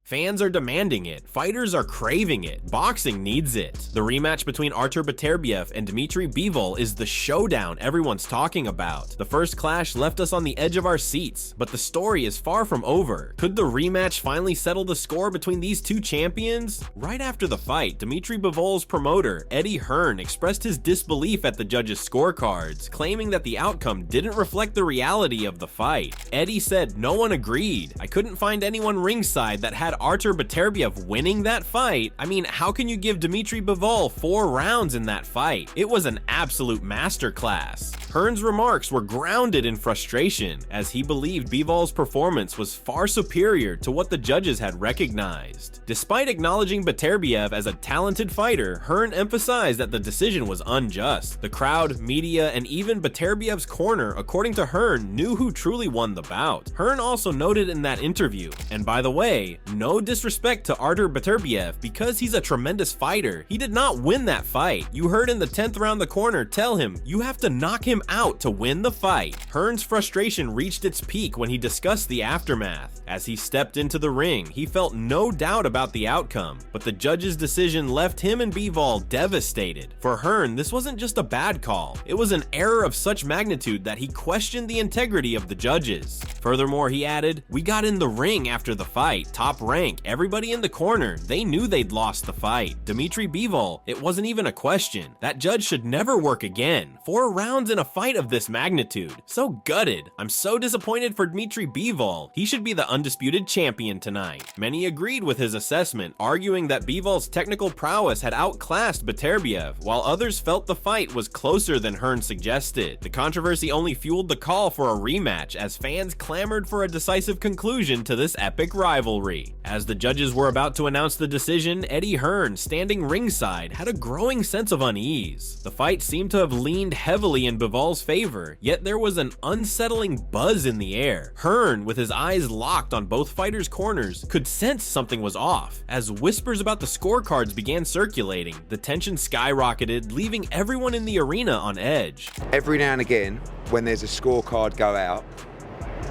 Fans are demanding it, fighters are craving it, boxing needs it. The rematch between Artur Beterbiev and Dmitry Bivol is the showdown everyone's talking about. The first clash left us on the edge of our seats, but the story is far from over. Could the rematch finally settle the score between these two champions? Right after the fight, Dmitry Bivol's promoter, Hearn, expressed his disbelief at the judges' scorecards, claiming that the outcome didn't reflect the reality of the fight. Eddie said no one agreed. I couldn't find anyone ringside that had Artur Beterbiev winning that fight. I mean, how can you give Dmitry Bivol 4 rounds in that fight? It was an absolute masterclass. Hearn's remarks were grounded in frustration, as he believed Bivol's performance was far superior to what the judges had recognized. Despite acknowledging Beterbiev as a talented fighter, Hearn emphasized that the decision was unjust. The crowd, media, and even Beterbiev's corner, according to Hearn, knew who truly won the bout. Hearn also noted in that interview, and by the way, no disrespect to Artur Beterbiev, because he's a tremendous fighter, he did not win that fight. You heard in the 10th round the corner tell him, you have to knock him out to win the fight. Hearn's frustration reached its peak when he discussed the aftermath. As he stepped into the ring, he felt no doubt about the outcome, but the judge's decision left him and Bivol devastated. For Hearn, this wasn't just a bad call, it was an error of such magnitude that he questioned the integrity of the judges. Furthermore, he added, we got in the ring after the fight, top rank, everybody in the corner, they knew they'd lost the fight. Dmitry Bivol, it wasn't even a question. That judge should never work again. 4 rounds in a fight of this magnitude. So gutted. I'm so disappointed for Dmitry Bivol. He should be the undisputed champion tonight. Many agreed with his assessment, arguing that Bivol's technical prowess had outclassed Beterbiev, while others felt the fight was closer than Hearn suggested. The controversy only fueled the call for a rematch, as fans clamored for a decisive conclusion to this epic rivalry. As the judges were about to announce the decision, Hearn, standing ringside, had a growing sense of unease. The fight seemed to have leaned heavily in Bivol's favor, yet there was an unsettling buzz in the air. Hearn, with his eyes locked on both fighters' corners, could sense something was off. As whispers about the scorecards began circulating, the tension skyrocketed, leaving everyone in the arena on edge. Every now and again, when there's a scorecard go out,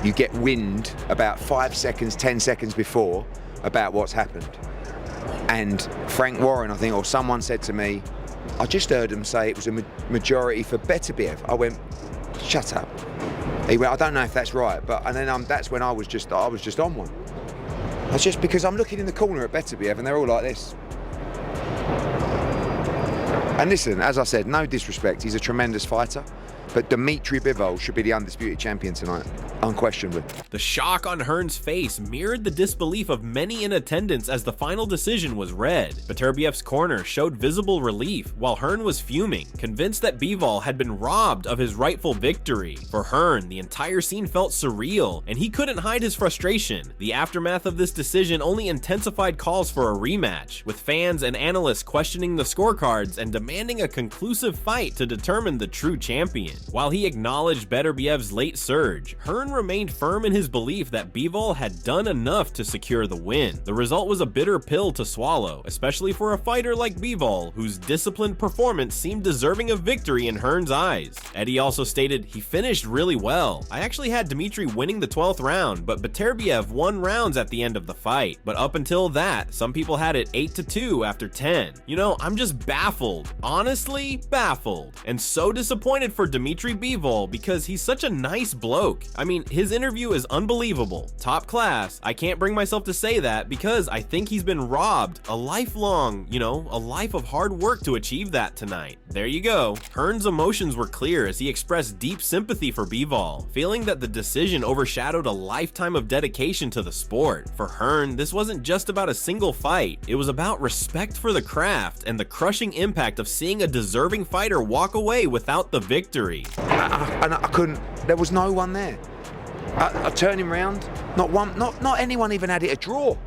you get wind about 5 seconds, 10 seconds before about what's happened. And Frank Warren, I think, or someone said to me, I just heard him say it was a majority for Beterbiev. I went, shut up. He went, I don't know if that's right, but and then that's when I was just on one. That's just because I'm looking in the corner at Beterbiev and they're all like this. And listen, as I said, no disrespect, he's a tremendous fighter, but Dmitry Bivol should be the undisputed champion tonight, unquestionably. The shock on Hearn's face mirrored the disbelief of many in attendance as the final decision was read. Beterbiev's corner showed visible relief, while Hearn was fuming, convinced that Bivol had been robbed of his rightful victory. For Hearn, the entire scene felt surreal, and he couldn't hide his frustration. The aftermath of this decision only intensified calls for a rematch, with fans and analysts questioning the scorecards and demanding a conclusive fight to determine the true champion. While he acknowledged Beterbiev's late surge, Hearn remained firm in his belief that Bivol had done enough to secure the win. The result was a bitter pill to swallow, especially for a fighter like Bivol, whose disciplined performance seemed deserving of victory in Hearn's eyes. Eddie also stated, he finished really well. I actually had Dmitry winning the 12th round, but Beterbiev won rounds at the end of the fight. But up until that, some people had it 8-2 after 10. You know, I'm just baffled. Honestly, baffled. And so disappointed for Dmitry Bivol because he's such a nice bloke. I mean, his interview is unbelievable. Top class. I can't bring myself to say that because I think he's been robbed a lifelong, a life of hard work to achieve that tonight. There you go. Hearn's emotions were clear as he expressed deep sympathy for Bivol, feeling that the decision overshadowed a lifetime of dedication to the sport. For Hearn, this wasn't just about a single fight. It was about respect for the craft and the crushing impact of seeing a deserving fighter walk away without the victory. I couldn't, there was no one there. I turned him around, not anyone even had it a draw.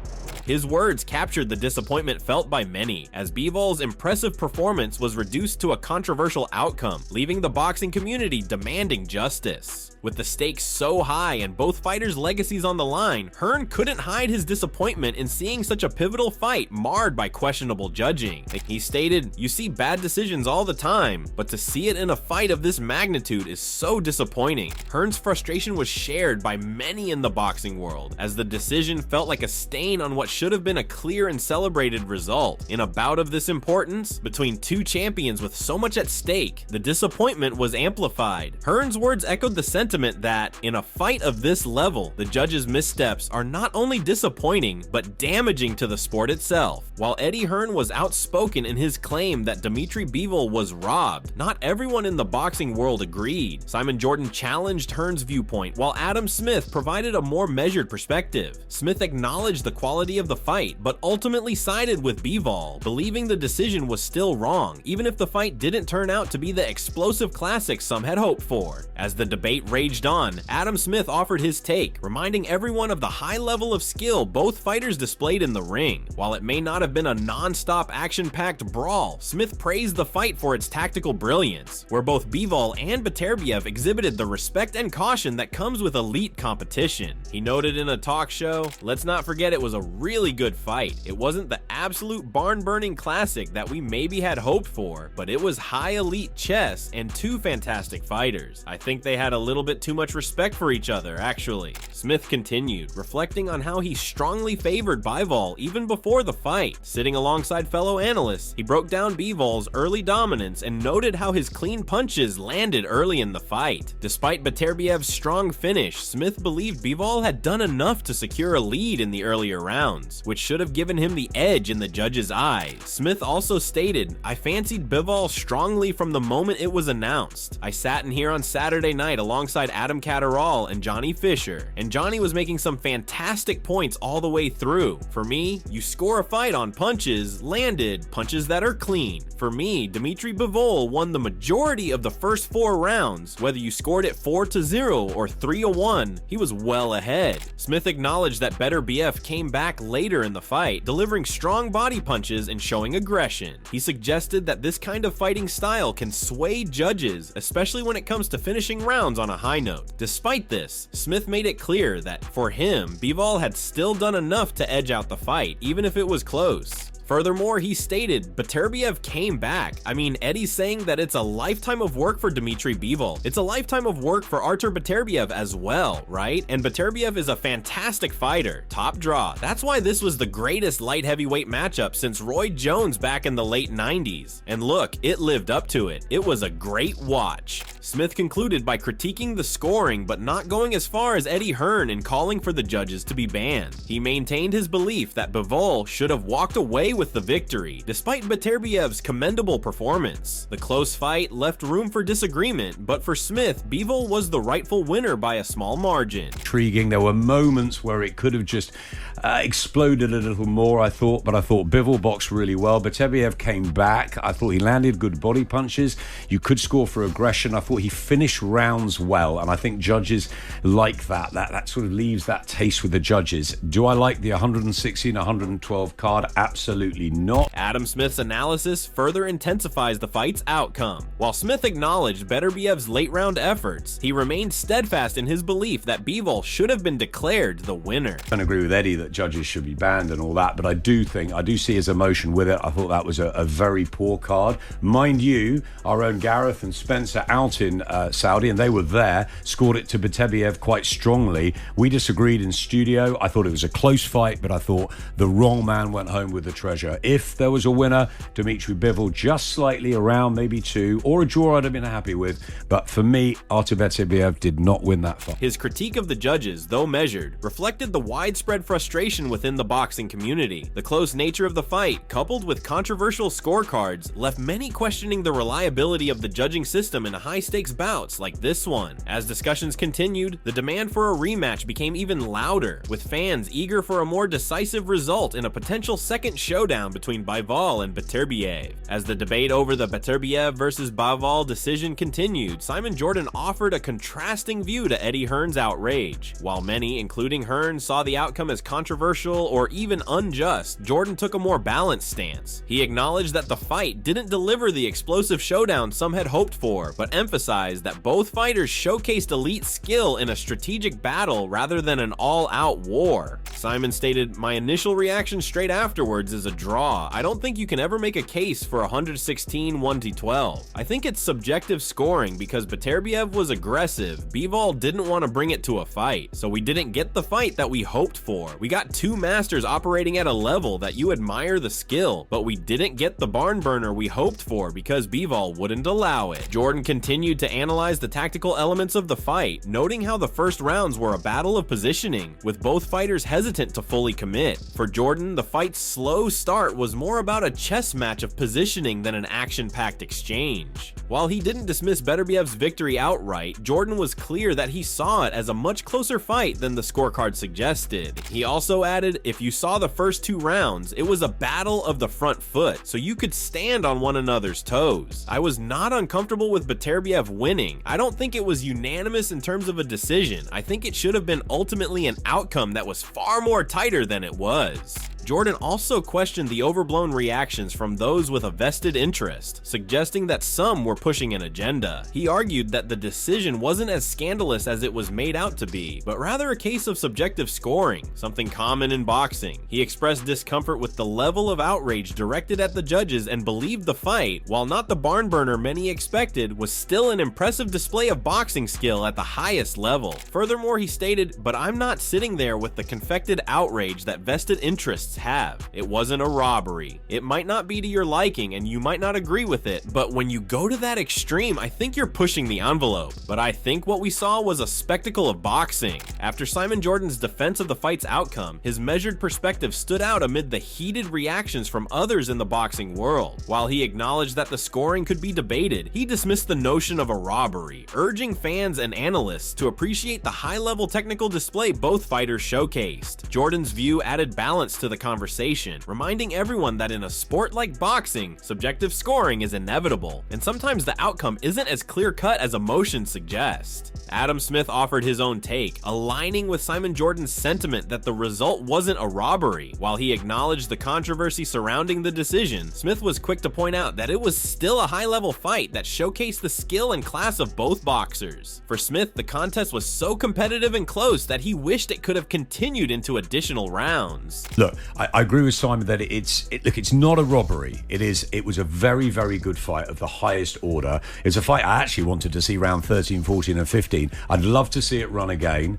His words captured the disappointment felt by many, as Bivol's impressive performance was reduced to a controversial outcome, leaving the boxing community demanding justice. With the stakes so high and both fighters' legacies on the line, Hearn couldn't hide his disappointment in seeing such a pivotal fight marred by questionable judging. He stated, "You see bad decisions all the time, but to see it in a fight of this magnitude is so disappointing." Hearn's frustration was shared by many in the boxing world, as the decision felt like a stain on what should have been a clear and celebrated result. In a bout of this importance, between two champions with so much at stake, the disappointment was amplified. Hearn's words echoed the sentiment that, in a fight of this level, the judges' missteps are not only disappointing, but damaging to the sport itself. While Eddie Hearn was outspoken in his claim that Dmitry Bivol was robbed, not everyone in the boxing world agreed. Simon Jordan challenged Hearn's viewpoint, while Adam Smith provided a more measured perspective. Smith acknowledged the quality of the fight, but ultimately sided with Bivol, believing the decision was still wrong, even if the fight didn't turn out to be the explosive classic some had hoped for. As the debate raged on, Adam Smith offered his take, reminding everyone of the high level of skill both fighters displayed in the ring. While it may not have been a non-stop action-packed brawl, Smith praised the fight for its tactical brilliance, where both Bivol and Beterbiev exhibited the respect and caution that comes with elite competition. He noted in a talk show, "Let's not forget it was a really good fight. It wasn't the absolute barn-burning classic that we maybe had hoped for, but it was high elite chess and two fantastic fighters. I think they had a little bit too much respect for each other, actually." Smith continued, reflecting on how he strongly favored Bivol even before the fight. Sitting alongside fellow analysts, he broke down Bivol's early dominance and noted how his clean punches landed early in the fight. Despite Beterbiev's strong finish, Smith believed Bivol had done enough to secure a lead in the earlier rounds, which should have given him the edge in the judges' eyes. Smith also stated, "I fancied Bivol strongly from the moment it was announced. I sat in here on Saturday night alongside Adam Catterall and Johnny Fisher, and Johnny was making some fantastic points all the way through. For me, you score a fight on punches, landed, punches that are clean. For me, Dmitry Bivol won the majority of the first 4 rounds. Whether you scored it 4-0 or 3-1, he was well ahead." Smith acknowledged that Beterbiev came back later in the fight, delivering strong body punches and showing aggression. He suggested that this kind of fighting style can sway judges, especially when it comes to finishing rounds on a high note. Despite this, Smith made it clear that, for him, Bivol had still done enough to edge out the fight, even if it was close. Furthermore, he stated, "Beterbiev came back. I mean, Eddie's saying that it's a lifetime of work for Dmitry Bivol. It's a lifetime of work for Artur Beterbiev as well, right? And Beterbiev is a fantastic fighter. Top draw. That's why this was the greatest light heavyweight matchup since Roy Jones back in the late 90s. And look, it lived up to it. It was a great watch." Smith concluded by critiquing the scoring, but not going as far as Eddie Hearn in calling for the judges to be banned. He maintained his belief that Bivol should have walked away with the victory, despite Beterbiev's commendable performance. The close fight left room for disagreement, but for Smith, Bivol was the rightful winner by a small margin. Intriguing. There were moments where it could have just exploded a little more, I thought, but I thought Bivol boxed really well. Beterbiev came back. I thought he landed good body punches. You could score for aggression. I thought he finished rounds well, and I think judges like that. That sort of leaves that taste with the judges. Do I like the 116, 112 card? Absolutely not. Adam Smith's analysis further intensifies the fight's outcome. While Smith acknowledged Beterbiev's late round efforts, he remained steadfast in his belief that Bivol should have been declared the winner. I don't agree with Eddie that judges should be banned and all that, but I do see his emotion with it. I thought that was a very poor card. Mind you, our own Gareth and Spencer out in Saudi, and they were there, scored it to Beterbiev quite strongly. We disagreed in studio. I thought it was a close fight, but I thought the wrong man went home with the treasure. If there was a winner, Dmitry Bivol, just slightly around, maybe 2, or a draw I'd have been happy with, but for me, Artur Beterbiev did not win that fight. His critique of the judges, though measured, reflected the widespread frustration within the boxing community. The close nature of the fight, coupled with controversial scorecards, left many questioning the reliability of the judging system in high-stakes bouts like this one. As discussions continued, the demand for a rematch became even louder, with fans eager for a more decisive result in a potential second showdown between Bivol and Beterbiev. As the debate over the Beterbiev versus Bivol decision continued, Simon Jordan offered a contrasting view to Eddie Hearn's outrage. While many, including Hearn, saw the outcome as controversial or even unjust, Jordan took a more balanced stance. He acknowledged that the fight didn't deliver the explosive showdown some had hoped for, but emphasized that both fighters showcased elite skill in a strategic battle rather than an all-out war. Simon stated, "My initial reaction straight afterwards is a draw. I don't think you can ever make a case for 116 1-12. I think it's subjective scoring because Beterbiev was aggressive. Bivol didn't want to bring it to a fight, so we didn't get the fight that we hoped for. We got got two masters operating at a level that you admire the skill, but we didn't get the barn burner we hoped for because Bivol wouldn't allow it. Jordan continued to analyze the tactical elements of the fight, noting how the first rounds were a battle of positioning, with both fighters hesitant to fully commit. For Jordan, the fight's slow start was more about a chess match of positioning than an action-packed exchange. While he didn't dismiss Beterbiev's victory outright, Jordan was clear that he saw it as a much closer fight than the scorecard suggested. He also added, if you saw the first two rounds, it was a battle of the front foot, so you could stand on one another's toes. I was not uncomfortable with Beterbiev winning. I don't think it was unanimous in terms of a decision. I think it should have been ultimately an outcome that was far more tighter than it was. Jordan also questioned the overblown reactions from those with a vested interest, suggesting that some were pushing an agenda. He argued that the decision wasn't as scandalous as it was made out to be, but rather a case of subjective scoring, something common in boxing. He expressed discomfort with the level of outrage directed at the judges and believed the fight, while not the barn burner many expected, was still an impressive display of boxing skill at the highest level. Furthermore, he stated, "But I'm not sitting there with the confected outrage that vested interests have. It wasn't a robbery. It might not be to your liking and you might not agree with it, but when you go to that extreme, I think you're pushing the envelope. But I think what we saw was a spectacle of boxing." After Simon Jordan's defense of the fight's outcome, his measured perspective stood out amid the heated reactions from others in the boxing world. While he acknowledged that the scoring could be debated, he dismissed the notion of a robbery, urging fans and analysts to appreciate the high-level technical display both fighters showcased. Jordan's view added balance to the conversation, reminding everyone that in a sport like boxing, subjective scoring is inevitable, and sometimes the outcome isn't as clear-cut as emotions suggest. Adam Smith offered his own take, aligning with Simon Jordan's sentiment that the result wasn't a robbery. While he acknowledged the controversy surrounding the decision, Smith was quick to point out that it was still a high-level fight that showcased the skill and class of both boxers. For Smith, the contest was so competitive and close that he wished it could have continued into additional rounds. Look, I agree with Simon that it's not a robbery. It was a very, very good fight of the highest order. It's a fight I actually wanted to see round 13, 14 and 15. I'd love to see it run again.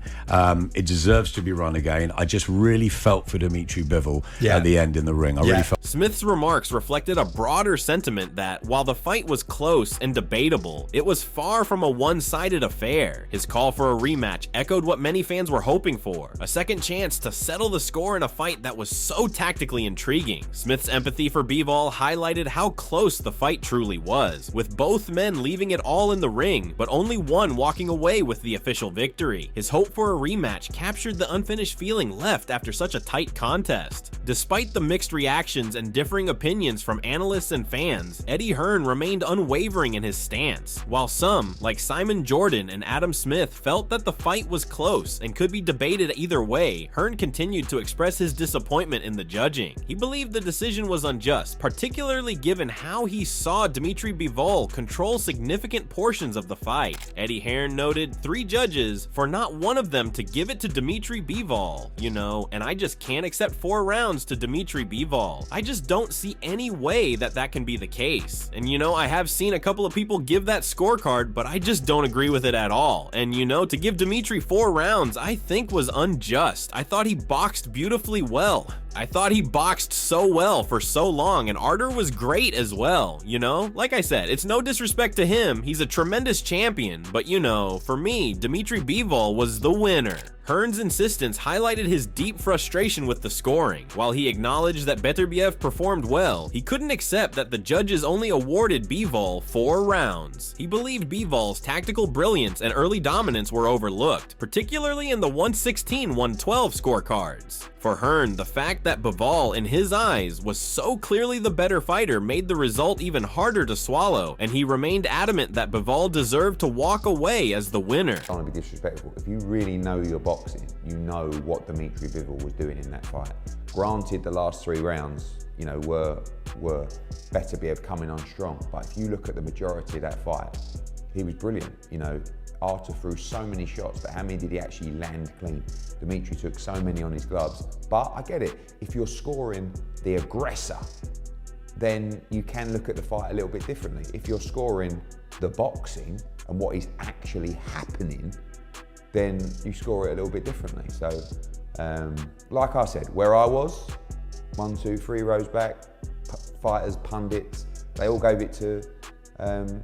It deserves to be run again. I just really felt for Dimitri Bivol at the end in the ring. I really felt. Smith's remarks reflected a broader sentiment that, while the fight was close and debatable, it was far from a one-sided affair. His call for a rematch echoed what many fans were hoping for, a second chance to settle the score in a fight that was so tactically intriguing. Smith's empathy for Bivol highlighted how close the fight truly was, with both men leaving it all in the ring, but only one walking away with the official victory. His hope for a rematch captured the unfinished feeling left after such a tight contest. Despite the mixed reactions and differing opinions from analysts and fans, Eddie Hearn remained unwavering in his stance. While some, like Simon Jordan and Adam Smith, felt that the fight was close and could be debated either way, Hearn continued to express his disappointment in the judging. He believed the decision was unjust, particularly given how he saw Dimitri Bivol control significant portions of the fight. Eddie Hearn noted 3 judges for not one of them to give it to Dimitri Bivol, and I just can't accept 4 rounds to Dimitri Bivol. I just don't see any way that can be the case. And I have seen a couple of people give that scorecard, but I just don't agree with it at all. And to give Dimitri 4 rounds, I think was unjust. I thought he boxed beautifully well. I thought he boxed so well for so long, and Artur was great as well, Like I said, it's no disrespect to him, he's a tremendous champion, but for me, Dimitri Bivol was the winner. Hearn's insistence highlighted his deep frustration with the scoring. While he acknowledged that Beterbiev performed well, he couldn't accept that the judges only awarded Bivol 4 rounds. He believed Bivol's tactical brilliance and early dominance were overlooked, particularly in the 116-112 scorecards. For Hearn, the fact that Bivol, in his eyes, was so clearly the better fighter made the result even harder to swallow, and he remained adamant that Bivol deserved to walk away as the winner. I don't want to be disrespectful. If you really know your boxing, you know what Dimitri Bivol was doing in that fight. Granted, the last 3 rounds, were Beterbiev coming on strong, but if you look at the majority of that fight, he was brilliant. Artur threw so many shots, but how many did he actually land clean? Dimitri took so many on his gloves. But I get it, if you're scoring the aggressor, then you can look at the fight a little bit differently. If you're scoring the boxing and what is actually happening, then you score it a little bit differently. So Like I said, where I was, 1, 2, 3 rows back, fighters, pundits, they all gave it to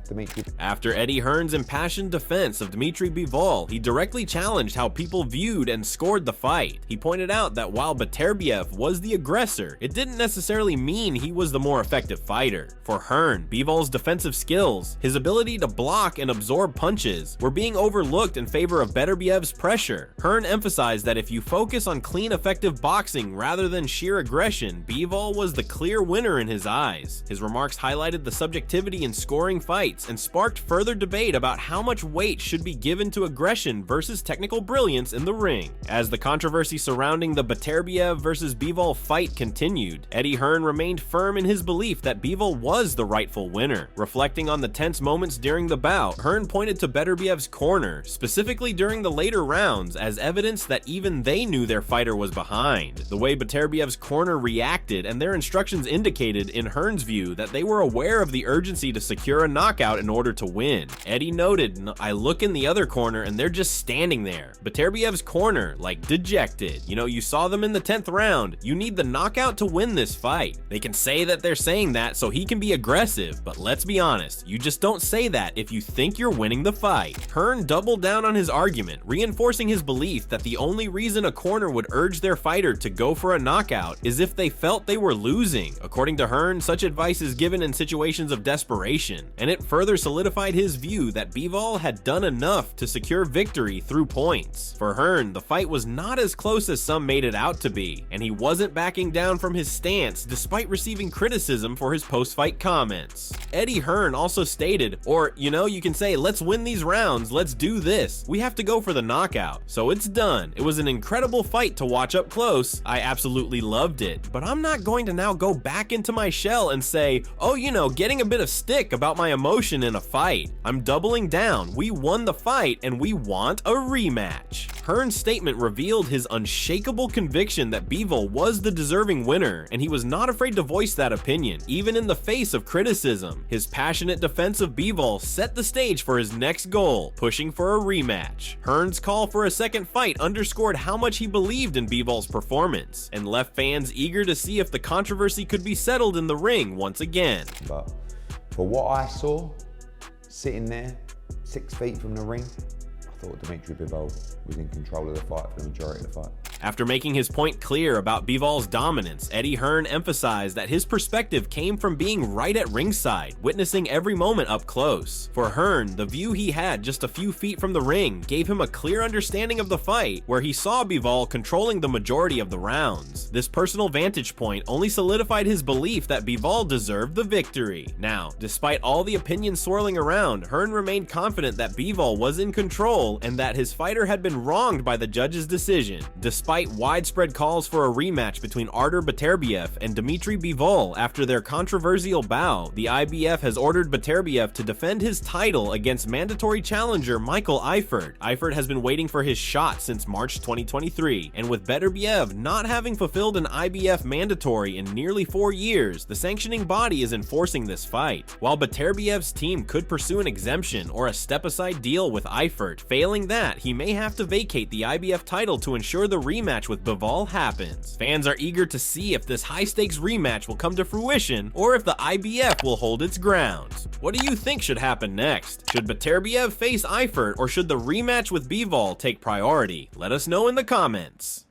Dimitri. After Eddie Hearn's impassioned defense of Dimitri Bivol, he directly challenged how people viewed and scored the fight. He pointed out that while Beterbiev was the aggressor, it didn't necessarily mean he was the more effective fighter. For Hearn, Bivol's defensive skills, his ability to block and absorb punches, were being overlooked in favor of Beterbiev's pressure. Hearn emphasized that if you focus on clean, effective boxing rather than sheer aggression, Bivol was the clear winner in his eyes. His remarks highlighted the subjectivity in scoring fights and sparked further debate about how much weight should be given to aggression versus technical brilliance in the ring. As the controversy surrounding the Beterbiev versus Bivol fight continued, Eddie Hearn remained firm in his belief that Bivol was the rightful winner. Reflecting on the tense moments during the bout, Hearn pointed to Beterbiev's corner, specifically during the later rounds, as evidence that even they knew their fighter was behind. The way Beterbiev's corner reacted and their instructions indicated, in Hearn's view, that they were aware of the urgency to secure a knockout in order to win. Eddie noted, "I look in the other corner and they're just standing there. Beterbiev's corner, like dejected. You know, you saw them in the 10th round. You need the knockout to win this fight." They can say that they're saying that so he can be aggressive, but let's be honest, you just don't say that if you think you're winning the fight. Hearn doubled down on his argument, reinforcing his belief that the only reason a corner would urge their fighter to go for a knockout is if they felt they were losing. According to Hearn, such advice is given in situations of desperation, and it further solidified his view that Bivol had done enough to secure victory through points. For Hearn, the fight was not as close as some made it out to be, and he wasn't backing down from his stance despite receiving criticism for his post-fight comments. Eddie Hearn also stated, you can say, "Let's win these rounds, let's do this. We have to go for the knockout. So it's done. It was an incredible fight to watch up close. I absolutely loved it, but I'm not going to now go back into my shell and say, getting a bit of stick about my emotion in a fight. I'm doubling down. We won the fight and we want a rematch." Hearn's statement revealed his unshakable conviction that Bivol was the deserving winner, and he was not afraid to voice that opinion, even in the face of criticism. His passionate defense of Bivol set the stage for his next goal, pushing for a rematch. Hearn's call for a second fight underscored how much he believed in Bivol's performance, and left fans eager to see if the controversy could be settled in the ring once again. But for what I saw, sitting there, 6 feet from the ring, I thought Dimitri Bivol was in control of the fight for the majority of the fight. After making his point clear about Bivol's dominance, Eddie Hearn emphasized that his perspective came from being right at ringside, witnessing every moment up close. For Hearn, the view he had just a few feet from the ring gave him a clear understanding of the fight, where he saw Bivol controlling the majority of the rounds. This personal vantage point only solidified his belief that Bivol deserved the victory. Now, despite all the opinions swirling around, Hearn remained confident that Bivol was in control and that his fighter had been wronged by the judge's decision. Despite widespread calls for a rematch between Artur Beterbiev and Dimitri Bivol after their controversial bout, the IBF has ordered Beterbiev to defend his title against mandatory challenger Michael Eifert. Eifert has been waiting for his shot since March 2023, and with Beterbiev not having fulfilled an IBF mandatory in nearly 4 years, the sanctioning body is enforcing this fight. While Beterbiev's team could pursue an exemption or a step-aside deal with Eifert, failing that, he may have to vacate the IBF title to ensure the rematch with Bivol happens. Fans are eager to see if this high-stakes rematch will come to fruition or if the IBF will hold its ground. What do you think should happen next? Should Beterbiev face Eifert, or should the rematch with Bivol take priority? Let us know in the comments.